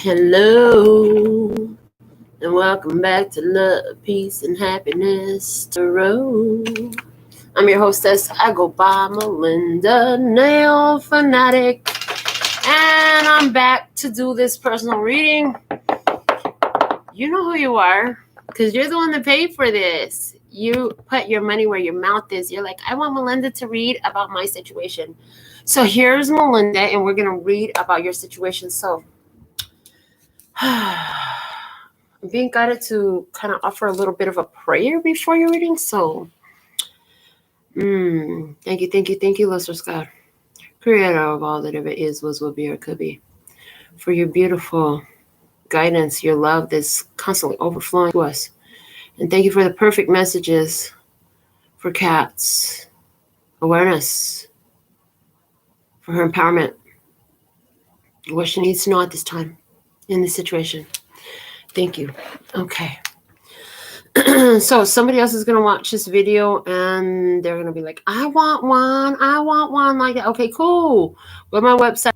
Hello, and welcome back to Love, Peace, and Happiness Tarot. I'm your hostess. I go by Melinda NailFanatic, and I'm back to do this personal reading. You know who you are, because you're the one that paid for this. You put your money where your mouth is. You're like, I want Melinda to read about my situation. So here's Melinda, and we're going to read about your situation. So I'm being guided to kind of offer a little bit of a prayer before your reading. So, thank you, Lustrous God, creator of all that ever is, was, will be, or could be, for your beautiful guidance, your love that's constantly overflowing to us. And thank you for the perfect messages for Kat's awareness, for her empowerment, what she needs to know at this time in this situation. Thank you. Okay. So somebody else is going to watch this video and they're going to be like, I want one like that. Okay, cool. Go to my website,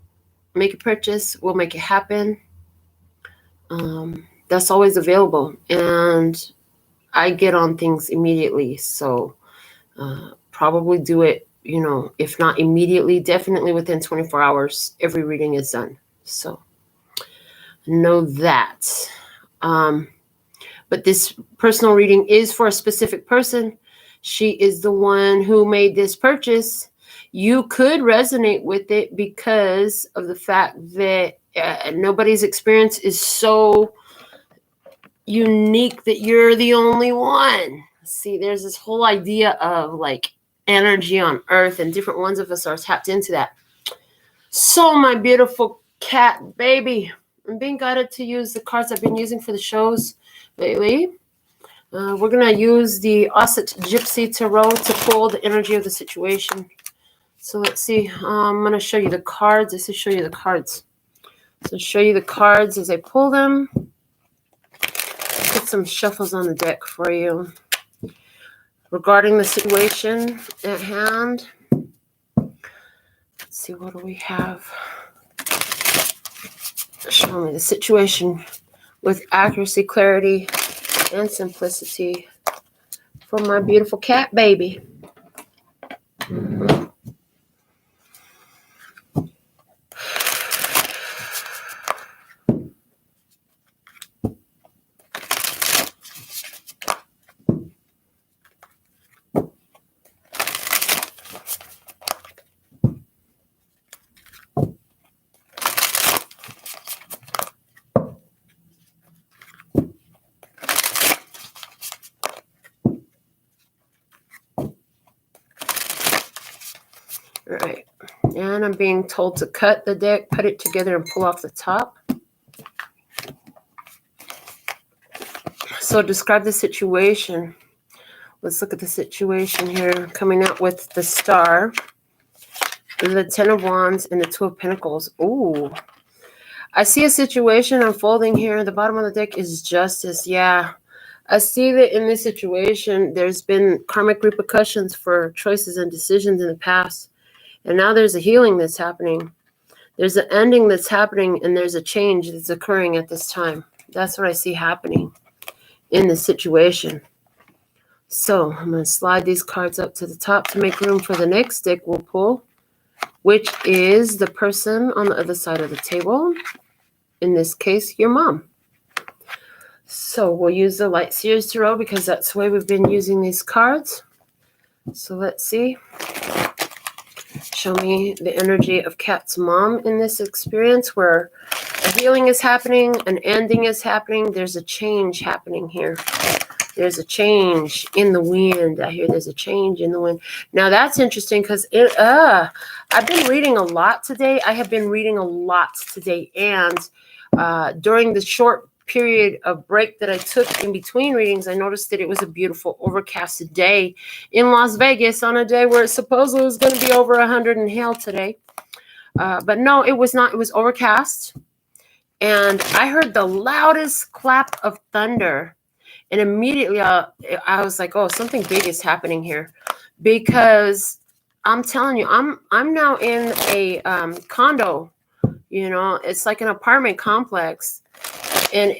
make a purchase. We'll make it happen. That's always available. And I get on things immediately. So probably do it, if not immediately, definitely within 24 hours, every reading is done. So know that. But this personal reading is for a specific person. She is the one who made this purchase. You could resonate with it because of the fact that nobody's experience is so unique that you're the only one. See, there's this whole idea of like energy on earth, and different ones of us are tapped into that. So my beautiful cat baby, I'm being guided to use the cards I've been using for the shows lately. We're going to use the Osset Gypsy Tarot to pull the energy of the situation. So let's see. I'm going to show you the cards. I say show you the cards. So show you the cards as I pull them. Put some shuffles on the deck for you. Regarding the situation at hand. Let's see, what do we have? Show me the situation with accuracy, clarity, and simplicity for my beautiful cat baby. All right, and I'm being told to cut the deck, put it together, and pull off the top. So describe the situation. Let's look at the situation here. Coming out with the Star, the Ten of Wands, and the Two of Pentacles. Ooh, I see a situation unfolding here. The bottom of the deck is Justice. Yeah, I see that in this situation, there's been karmic repercussions for choices and decisions in the past. And now there's a healing that's happening. There's an ending that's happening, and there's a change that's occurring at this time. That's what I see happening in this situation. So I'm going to slide these cards up to the top to make room for the next deck we'll pull, which is the person on the other side of the table. In this case, your mom. So we'll use the Light Seers Tarot because that's the way we've been using these cards. So let's see. Show me the energy of Kat's mom in this experience where a healing is happening, an ending is happening. There's a change happening here. There's a change in the wind. I hear there's a change in the wind. Now that's interesting because I've been reading a lot today. I have been reading a lot today. And during the short period of break that I took in between readings, I noticed that it was a beautiful overcast day in Las Vegas on a day where it supposedly was going to be over 100 and hail today. But no, it was not. It was overcast. And I heard the loudest clap of thunder. And immediately I was like, oh, something big is happening here. Because I'm telling you, I'm now in a condo, You know, it's like an apartment complex. And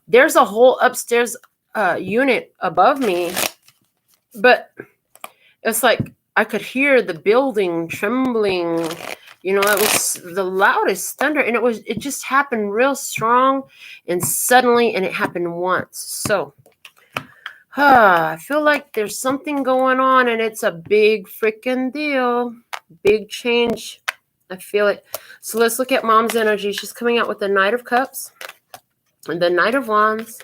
there's a whole upstairs unit above me. But it's like I could hear the building trembling. You know, it was the loudest thunder, and it just happened real strong and suddenly, and it happened once. So I feel like there's something going on, and it's a big freaking deal. Big change. I feel it. So let's look at Mom's energy. She's coming out with the Knight of Cups and the Knight of Wands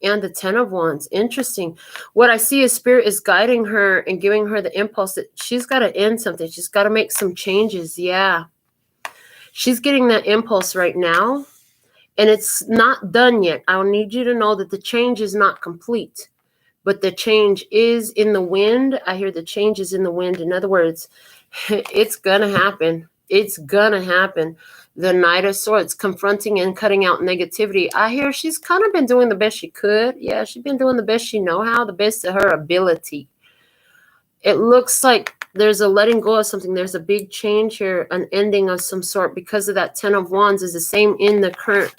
and the 10 of Wands. Interesting. What I see is Spirit is guiding her and giving her the impulse that she's got to end something. She's got to make some changes. Yeah. She's getting that impulse right now, and it's not done yet. I'll need you to know that the change is not complete, but the change is in the wind. I hear the change is in the wind. In other words, it's going to happen. It's going to happen. The Knight of Swords, confronting and cutting out negativity. I hear she's kind of been doing the best she could. Yeah, she's been doing the best she know how, the best of her ability. It looks like there's a letting go of something. There's a big change here, an ending of some sort, because of that 10 of Wands is the same in the current,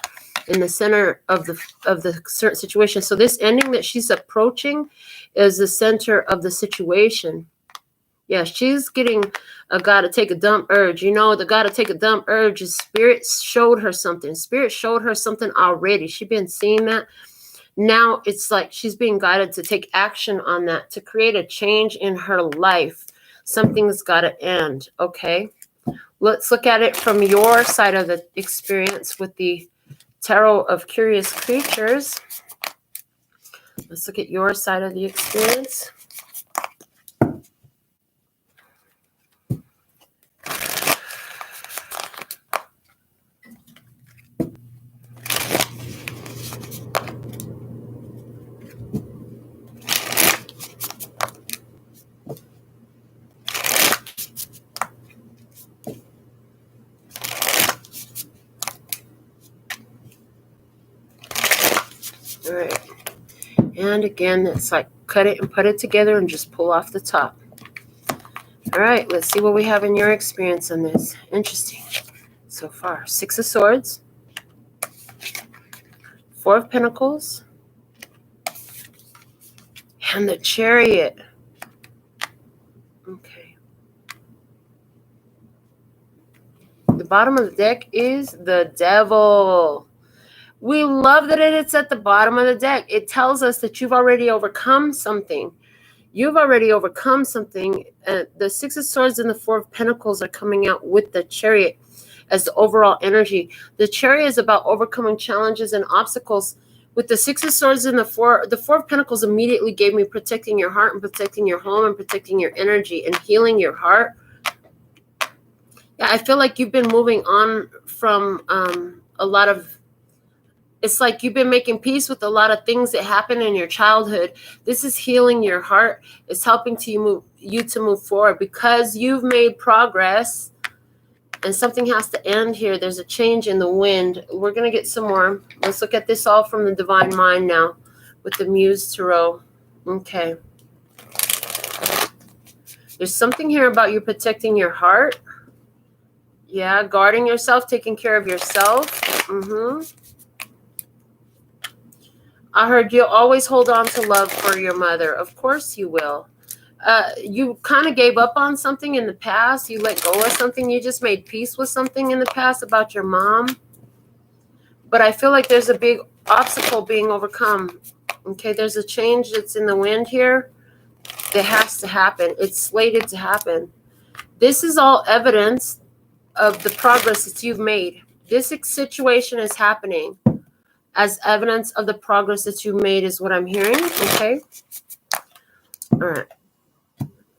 in the center of the certain situation. So this ending that she's approaching is the center of the situation. Yeah, she's getting a gotta take a dump urge. You know, the gotta take a dump urge is Spirit showed her something. Spirit showed her something already. She's been seeing that. Now it's like she's being guided to take action on that, to create a change in her life. Something's got to end. Okay. Let's look at it from your side of the experience with the Tarot of Curious Creatures. Let's look at your side of the experience. All right. And again, it's like cut it and put it together and just pull off the top. All right, let's see what we have in your experience on this. Interesting so far. 6 of Swords, 4 of Pentacles, and the Chariot. Okay. The bottom of the deck is the Devil. We love that it's at the bottom of the deck. It tells us that you've already overcome something. You've already overcome something. The 6 of Swords and the 4 of Pentacles are coming out with the Chariot as the overall energy. The Chariot is about overcoming challenges and obstacles. With the 6 of Swords and the 4 of Pentacles immediately gave me protecting your heart and protecting your home and protecting your energy and healing your heart. Yeah, I feel like you've been moving on from a lot of, it's like you've been making peace with a lot of things that happened in your childhood. This is healing your heart. It's helping you to move forward because you've made progress, and something has to end here. There's a change in the wind. We're going to get some more. Let's look at this all from the Divine Mind now with the Muse Tarot. Okay. There's something here about you protecting your heart. Yeah, guarding yourself, taking care of yourself. I heard you'll always hold on to love for your mother. Of course you will. You kind of gave up on something in the past. You let go of something. You just made peace with something in the past about your mom. But I feel like there's a big obstacle being overcome. Okay, there's a change that's in the wind here that has to happen. It's slated to happen. This is all evidence of the progress that you've made. This situation is happening as evidence of the progress that you made is what I'm hearing, okay? All right.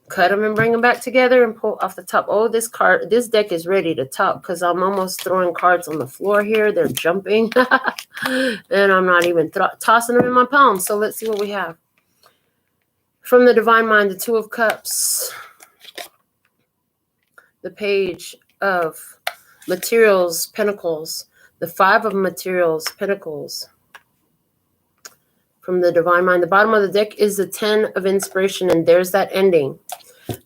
Cut them and bring them back together and pull off the top. Oh, this deck is ready to top because I'm almost throwing cards on the floor here. They're jumping. And I'm not even tossing them in my palm. So let's see what we have. From the Divine Mind, the 2 of Cups. The Page of Materials, Pentacles. The 5 of Materials, Pentacles. From the Divine Mind. The bottom of the deck is the 10 of Inspiration. And there's that ending.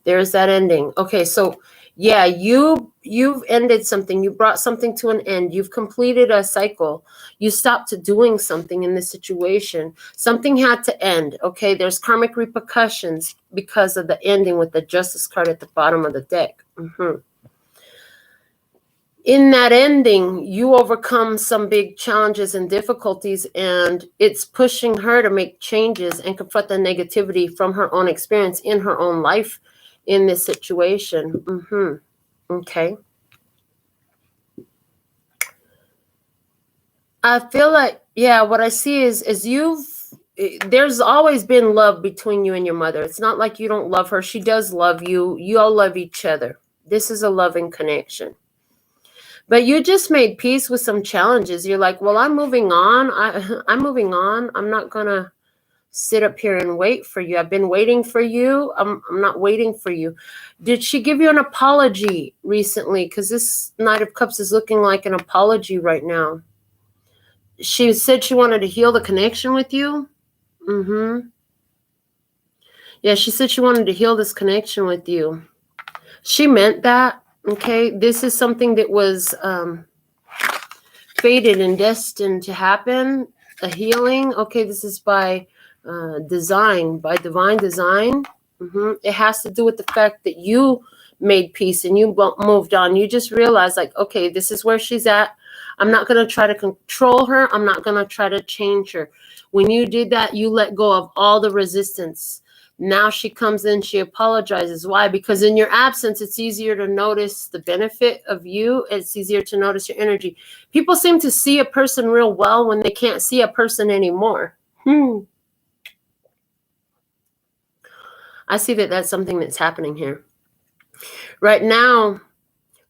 There's that ending. Okay, so yeah, you you've ended something. You brought something to an end. You've completed a cycle. You stopped doing something in this situation. Something had to end. Okay, there's karmic repercussions because of the ending with the Justice card at the bottom of the deck. In that ending, you overcome some big challenges and difficulties, and it's pushing her to make changes and confront the negativity from her own experience in her own life in this situation. Okay. I feel like, yeah, what I see is there's always been love between you and your mother. It's not like you don't love her. She does love you. You all love each other. This is a loving connection. But you just made peace with some challenges. You're like, well, I'm moving on. I'm moving on. I'm not going to sit up here and wait for you. I've been waiting for you. I'm not waiting for you. Did she give you an apology recently? Because this Knight of Cups is looking like an apology right now. She said she wanted to heal the connection with you. Yeah, she said she wanted to heal this connection with you. She meant that. Okay, this is something that was fated and destined to happen. A healing. Okay, this is by design, by divine design. It has to do with the fact that you made peace and you moved on. You just realized, like, okay, this is where she's at. I'm not going to try to control her. I'm not going to try to change her. When you did that, you let go of all the resistance. Now she comes in, she apologizes. Why? Because in your absence, it's easier to notice the benefit of you. It's easier to notice your energy. People seem to see a person real well when they can't see a person anymore. I see that that's something that's happening here. Right now,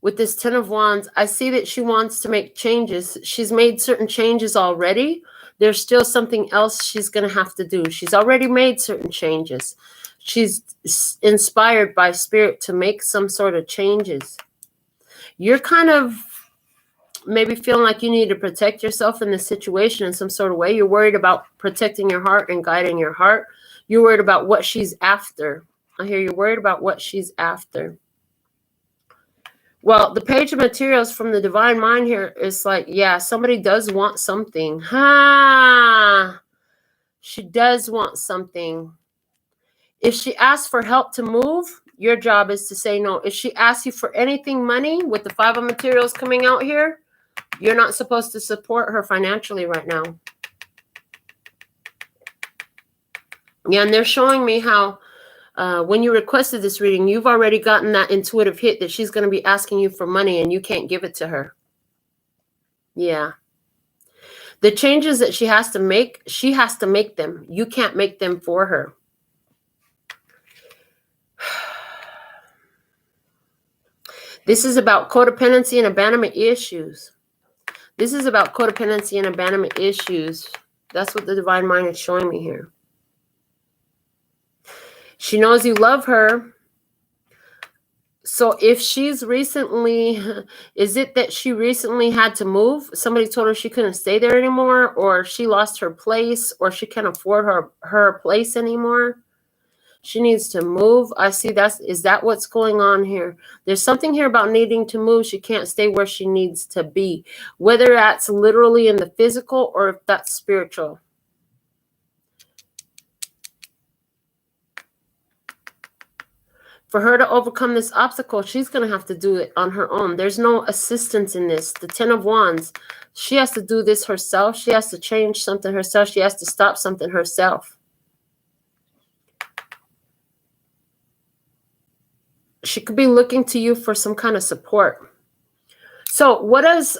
with this Ten of Wands, I see that she wants to make changes. She's made certain changes already. There's still something else she's going to have to do. She's already made certain changes. She's inspired by spirit to make some sort of changes. You're kind of maybe feeling like you need to protect yourself in this situation in some sort of way. You're worried about protecting your heart and guiding your heart. You're worried about what she's after. I hear you're worried about what she's after. Well, the page of materials from the divine mind here is like, yeah, somebody does want something. She does want something. If she asks for help to move, your job is to say no. If she asks you for anything money with the Five of Materials coming out here, you're not supposed to support her financially right now. Yeah, and they're showing me how when you requested this reading, you've already gotten that intuitive hit that she's going to be asking you for money and you can't give it to her. Yeah. The changes that she has to make them. You can't make them for her. This is about codependency and abandonment issues. This is about codependency and abandonment issues. That's what the divine mind is showing me here. She knows you love her. So if she's recently, is it that she recently had to move? Somebody told her she couldn't stay there anymore, or she lost her place, or she can't afford her place anymore? She needs to move. I see is that what's going on here? There's something here about needing to move. She can't stay where she needs to be, whether that's literally in the physical or if that's spiritual. For her to overcome this obstacle, she's going to have to do it on her own. There's no assistance in this. The Ten of Wands, she has to do this herself. She has to change something herself. She has to stop something herself. She could be looking to you for some kind of support. So what does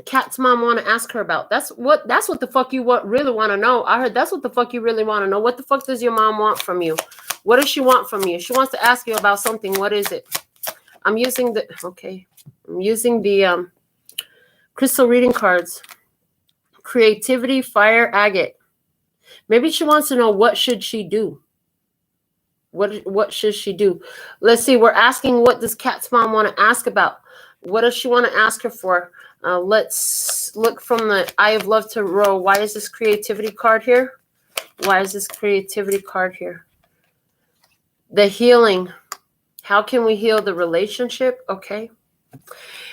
Kat's mom want to ask her about? That's what the fuck you really want to know. I heard that's what the fuck you really want to know. What the fuck does your mom want from you? What does she want from you? She wants to ask you about something. What is it? I'm using the crystal reading cards. Creativity, fire, agate. Maybe she wants to know, what should she do? What should she do? Let's see. We're asking, what does Kat's mom want to ask about? What does she want to ask her for? Let's look from the Eye of Love Tarot. Why is this creativity card here? Why is this creativity card here? The healing. How can we heal the relationship? Okay.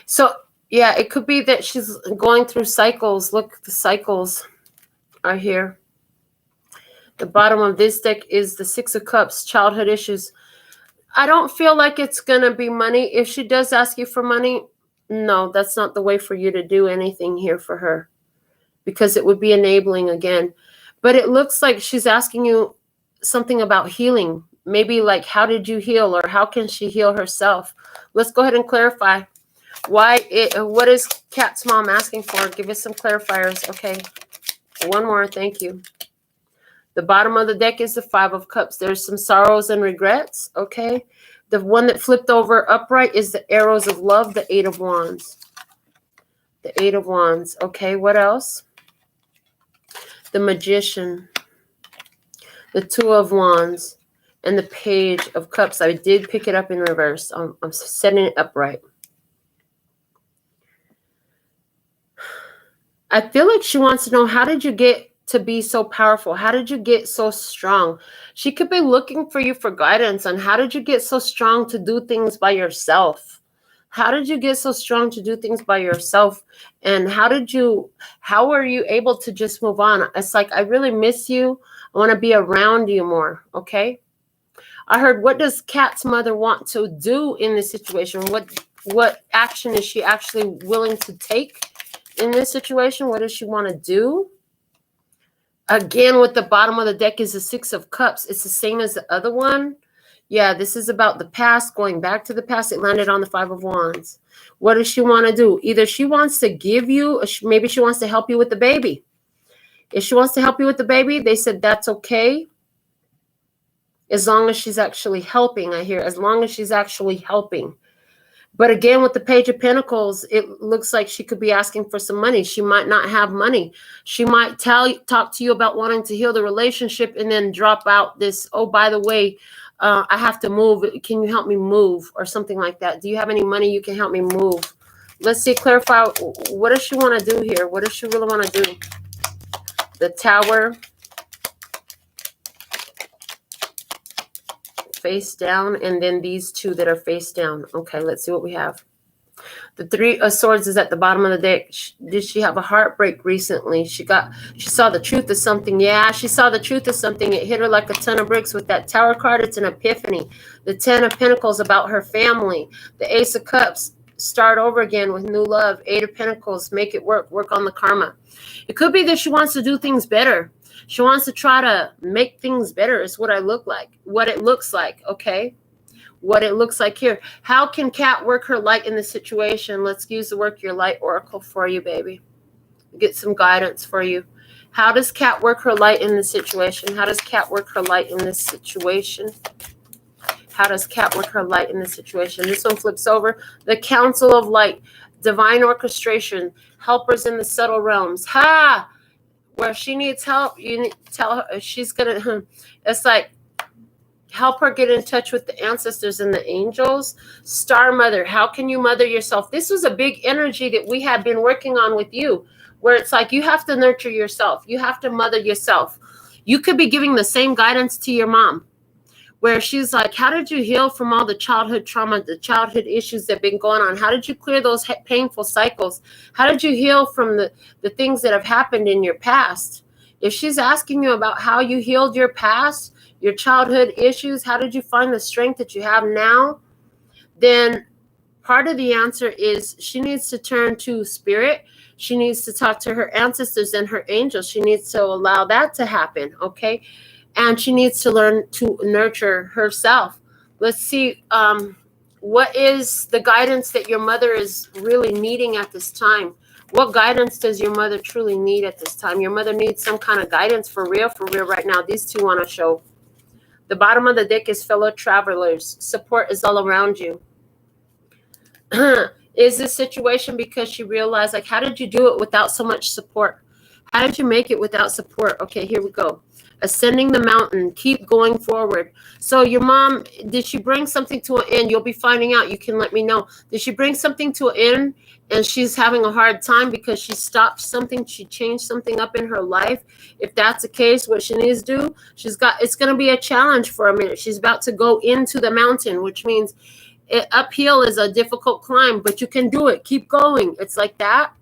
So, yeah, it could be that she's going through cycles. Look, the cycles are here. The bottom of this deck is the Six of Cups, childhood issues. I don't feel like it's going to be money. If she does ask you for money, no, that's not the way for you to do anything here for her, because it would be enabling again. But it looks like she's asking you something about healing. Maybe like, how did you heal, or how can she heal herself? Let's go ahead and clarify. What is Kat's mom asking for? Give us some clarifiers. Okay. One more. Thank you. The bottom of the deck is the Five of Cups. There's some sorrows and regrets. Okay. The one that flipped over upright is the Arrows of Love, the Eight of Wands. The Eight of Wands. Okay. What else? The Magician. The Two of Wands. And the Page of Cups. I did pick it up in reverse. I'm setting it upright. I feel like she wants to know, how did you get to be so powerful? How did you get so strong? She could be looking for you for guidance on how did you get so strong to do things by yourself? How did you get so strong to do things by yourself? And how were you able to just move on? It's like, I really miss you. I want to be around you more. Okay. I heard, what does Kat's mother want to do in this situation? What action is she actually willing to take in this situation? What does she want to do? Again, with the bottom of the deck is the Six of Cups. It's the same as the other one. Yeah, this is about the past, going back to the past. It landed on the Five of Wands. What does she want to do? Either she wants to give you, or maybe she wants to help you with the baby. If she wants to help you with the baby, they said that's okay. As long as she's actually helping, I hear. As long as she's actually helping. But again, with the Page of Pentacles, it looks like she could be asking for some money. She might not have money. She might talk to you about wanting to heal the relationship and then drop out this, oh, by the way, I have to move. Can you help me move? Or something like that. Do you have any money you can help me move? Let's see, clarify. What does she want to do here? What does she really want to do? The Tower. Face down, and then these two that are face down. Okay, let's see what we have. The Three of Swords is at the bottom of the deck. Did she have a heartbreak recently? She saw the truth of something. Yeah, she saw the truth of something. It hit her like a ton of bricks. With that Tower card, it's an epiphany. The Ten of Pentacles about her family. The Ace of Cups, start over again with new love. Eight of Pentacles, make it work on the karma. It could be that she wants to do things better. She wants to try to make things better. Is what it looks like, okay? What it looks like here. How can Kat work her light in this situation? Let's use the Work Your Light Oracle for you, baby. Get some guidance for you. How does Kat work her light in this situation? How does Kat work her light in this situation? How does Kat work her light in this situation? This one flips over. The Council of Light. Divine orchestration. Helpers in the subtle realms. Ha! Where she needs help, you need to tell her she's going to, it's like, help her get in touch with the ancestors and the angels. Star Mother, how can you mother yourself? This was a big energy that we have been working on with you, where it's like you have to nurture yourself. You have to mother yourself. You could be giving the same guidance to your mom, where she's like, how did you heal from all the childhood trauma, the childhood issues that have been going on? How did you clear those painful cycles? How did you heal from the things that have happened in your past? If she's asking you about how you healed your past, your childhood issues, how did you find the strength that you have now? Then part of the answer is she needs to turn to spirit. She needs to talk to her ancestors and her angels. She needs to allow that to happen, okay? And she needs to learn to nurture herself. Let's see, what is the guidance that your mother is really needing at this time? What guidance does your mother truly need at this time? Your mother needs some kind of guidance for real right now. These two want to show. The bottom of the deck is fellow travelers. Support is all around you. Is this situation because she realized, like, how did you do it without so much support? How did you make it without support? Okay, here we go. Ascending the mountain, keep going forward. So your mom, did she bring something to an end? You'll be finding out. You can let me know. Did she bring something to an end and she's having a hard time because she stopped something, she changed something up in her life? If that's the case, what she needs to do, it's going to be a challenge for a minute. She's about to go into the mountain, which means uphill is a difficult climb, but you can do it. Keep going. It's like that.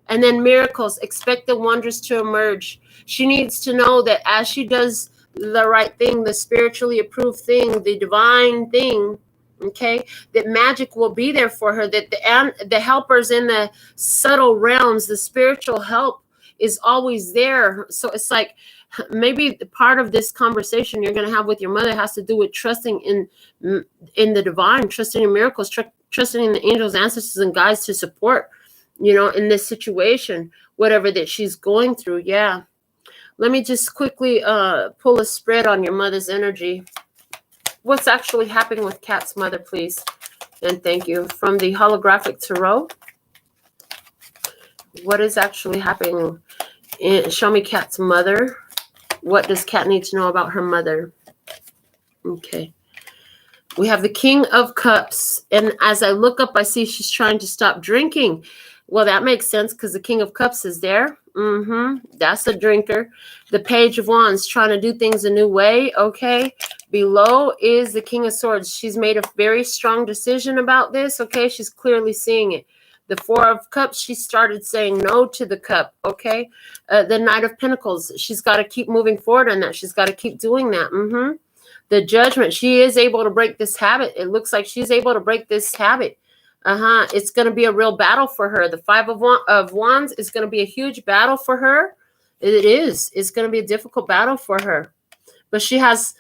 And then miracles, expect the wonders to emerge. She needs to know that as she does the right thing, the spiritually approved thing, the divine thing, okay, that magic will be there for her, that the helpers in the subtle realms, the spiritual help is always there. So it's like maybe part of this conversation you're going to have with your mother has to do with trusting in the divine, trusting in miracles, trusting in the angels, ancestors, and guides to support, in this situation, whatever that she's going through. Yeah. Let me just quickly pull a spread on your mother's energy. What's actually happening with Kat's mother, please? And thank you. From the holographic tarot. What is actually happening? Show me Kat's mother. What does Kat need to know about her mother? Okay. We have the King of Cups. And as I look up, I see she's trying to stop drinking. Well, that makes sense because the King of Cups is there. That's a drinker. The Page of Wands, trying to do things a new way. Okay. Below is the King of Swords. She's made a very strong decision about this. Okay. She's clearly seeing it. The Four of Cups, she started saying no to the cup. Okay. The Knight of Pentacles, she's got to keep moving forward on that. She's got to keep doing that. The Judgment, she is able to break this habit. It looks like she's able to break this habit. It's going to be a real battle for her. The Five of Wands is going to be a huge battle for her. It is. It's going to be a difficult battle for her. But she has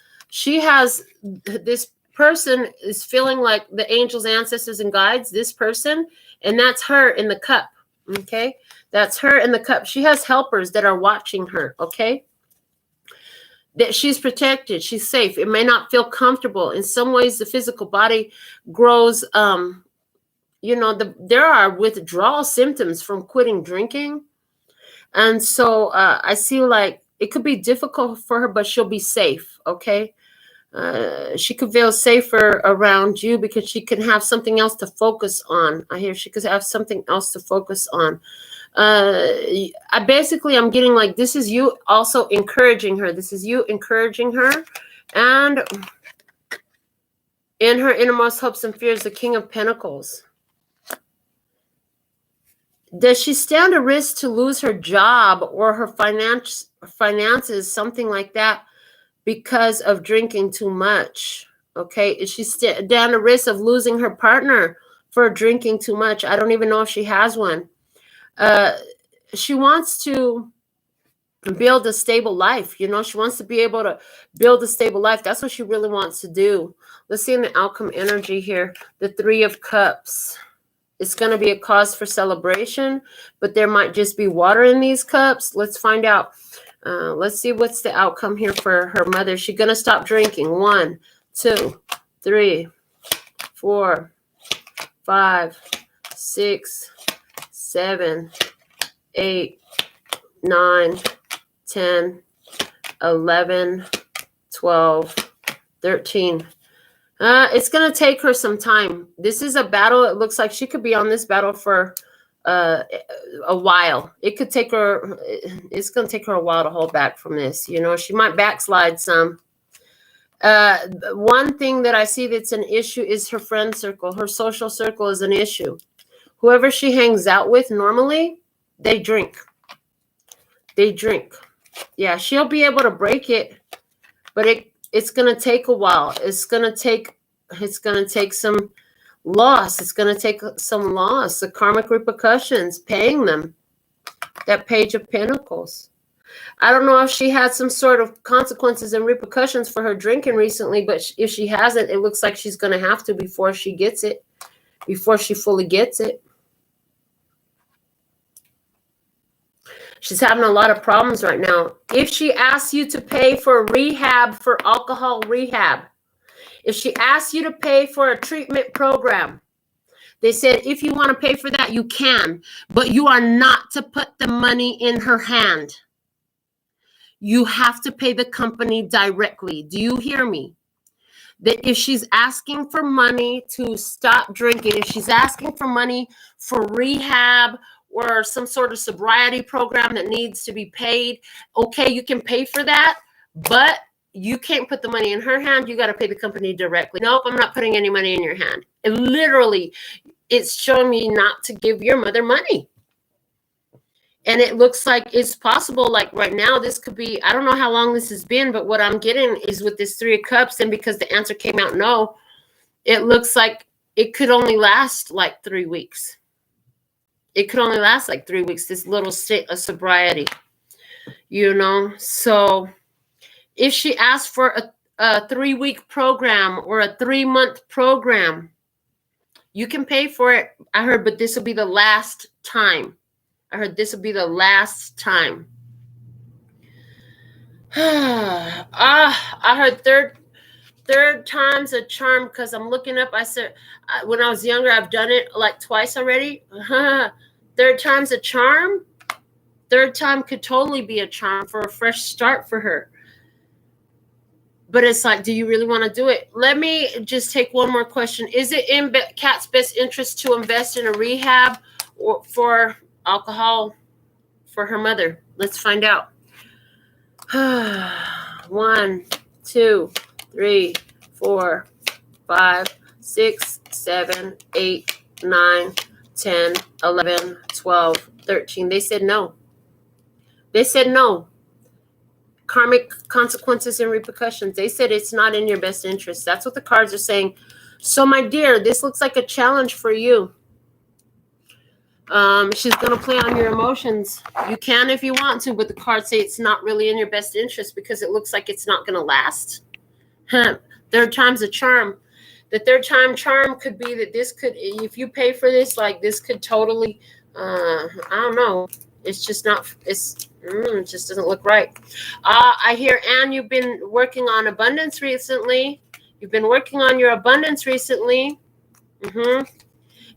this person is feeling like the angels, ancestors, and guides, this person, and that's her in the cup. Okay. That's her in the cup. She has helpers that are watching her. Okay. That she's protected. She's safe. It may not feel comfortable. In some ways, the physical body grows, there are withdrawal symptoms from quitting drinking. And so I see like it could be difficult for her, but she'll be safe. Okay. She could feel safer around you because she can have something else to focus on. I hear she could have something else to focus on. I'm getting like, this is you also encouraging her. This is you encouraging her. And in her innermost hopes and fears, the King of Pentacles. Does she stand a risk to lose her job or her finances, something like that, because of drinking too much? Okay. Is she stand a risk of losing her partner for drinking too much? I don't even know if she has one. She wants to build a stable life. She wants to be able to build a stable life. That's what she really wants to do. Let's see in the outcome energy here. The Three of Cups. It's going to be a cause for celebration, but there might just be water in these cups. Let's find out. Let's see what's the outcome here for her mother. She's going to stop drinking. 1, 2, 3, 4, 5, 6, 7, 8, 9, 10, 11, 12, 13. It's going to take her some time. This is a battle. It looks like she could be on this battle for a while. It's going to take her a while to hold back from this. She might backslide some. One thing that I see that's an issue is her friend circle. Her social circle is an issue. Whoever she hangs out with normally, they drink. Yeah, she'll be able to break it, but it's going to take a while. It's going to take some loss. It's going to take some loss, the karmic repercussions, paying them. That Page of Pentacles. I don't know if she had some sort of consequences and repercussions for her drinking recently, but if she hasn't, it looks like she's going to have to before she fully gets it. She's having a lot of problems right now. If she asks you to pay for rehab, for alcohol rehab, if she asks you to pay for a treatment program, they said, if you want to pay for that, you can, but you are not to put the money in her hand. You have to pay the company directly. Do you hear me? That if she's asking for money to stop drinking, if she's asking for money for rehab or some sort of sobriety program that needs to be paid, okay, you can pay for that, but you can't put the money in her hand. You got to pay the company directly. Nope, I'm not putting any money in your hand. And literally, it's showing me not to give your mother money. And it looks like it's possible, like right now, this could be, I don't know how long this has been, but what I'm getting is with this 3 of Cups, and because the answer came out no, it looks like it could only last like 3 weeks. It could only last like 3 weeks, this little state of sobriety, you know? So if she asked for a 3-week program or a 3-month program, you can pay for it. I heard, but this will be the last time. I heard this will be the last time. I heard third time's a charm, because I'm looking up. I said, when I was younger, I've done it like twice already. Third time's a charm. Third time could totally be a charm for a fresh start for her. But it's like, do you really want to do it? Let me just take one more question. Is it in Kat's best interest to invest in a rehab or for alcohol for her mother? Let's find out. 1, 2, 3, 4, 5, 6, 7, 8, 9, 10, 11, 12, 13. They said no. They said no. Karmic consequences and repercussions. They said it's not in your best interest. That's what the cards are saying. So, my dear, this looks like a challenge for you. She's going to play on your emotions. You can if you want to, but the cards say it's not really in your best interest because it looks like it's not going to last. Third time's a charm. The third time charm could be that this could, if you pay for this, like this could totally, I don't know. It's just not, it just doesn't look right. I hear, Anne, you've been working on abundance recently. You've been working on your abundance recently.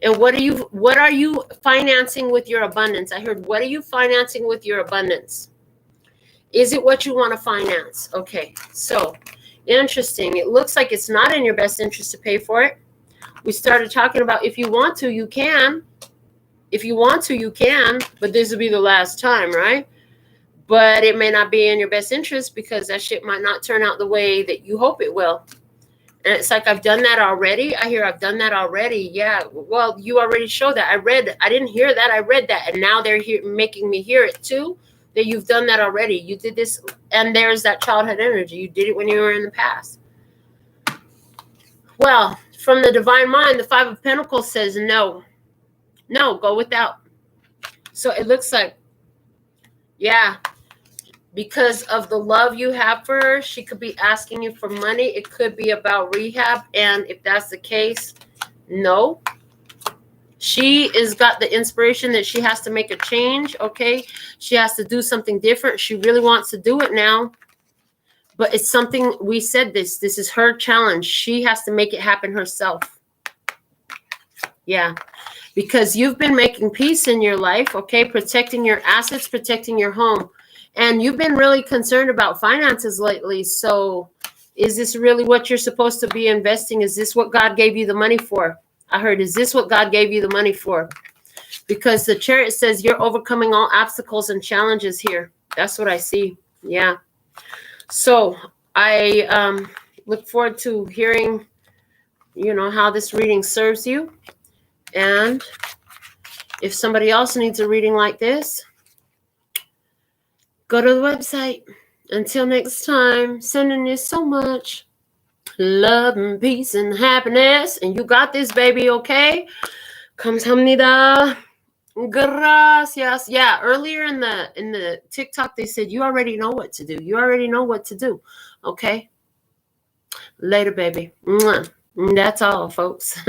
And what are you financing with your abundance? I heard, what are you financing with your abundance? Is it what you want to finance? Okay, so interesting. It looks like it's not in your best interest to pay for it. We started talking about if you want to, you can. If you want to, you can, but this will be the last time, right? But it may not be in your best interest because that shit might not turn out the way that you hope it will. And it's like, I've done that already. I hear I've done that already. Yeah, well, you already showed that. I didn't hear that. I read that. And now they're here making me hear it too, that you've done that already. You did this. And there's that childhood energy. You did it when you were in the past. Well, from the divine mind, the 5 of Pentacles says no. No, go without. So it looks like, yeah, because of the love you have for her, she could be asking you for money. It could be about rehab. And if that's the case, no. She has got the inspiration that she has to make a change, okay? She has to do something different. She really wants to do it now. But it's something, we said this is her challenge. She has to make it happen herself. Yeah. Because you've been making peace in your life, okay? Protecting your assets, protecting your home. And you've been really concerned about finances lately. So is this really what you're supposed to be investing? Is this what God gave you the money for? I heard, is this what God gave you the money for? Because the Chariot says you're overcoming all obstacles and challenges here. That's what I see. Yeah. So I look forward to hearing, how this reading serves you. And if somebody else needs a reading like this, go to the website. Until next time, sending you so much love and peace and happiness. And you got this, baby, okay? Kamsahamnida. Gracias. Yeah, earlier in the TikTok, they said you already know what to do. You already know what to do. Okay? Later, baby. Mwah. That's all, folks.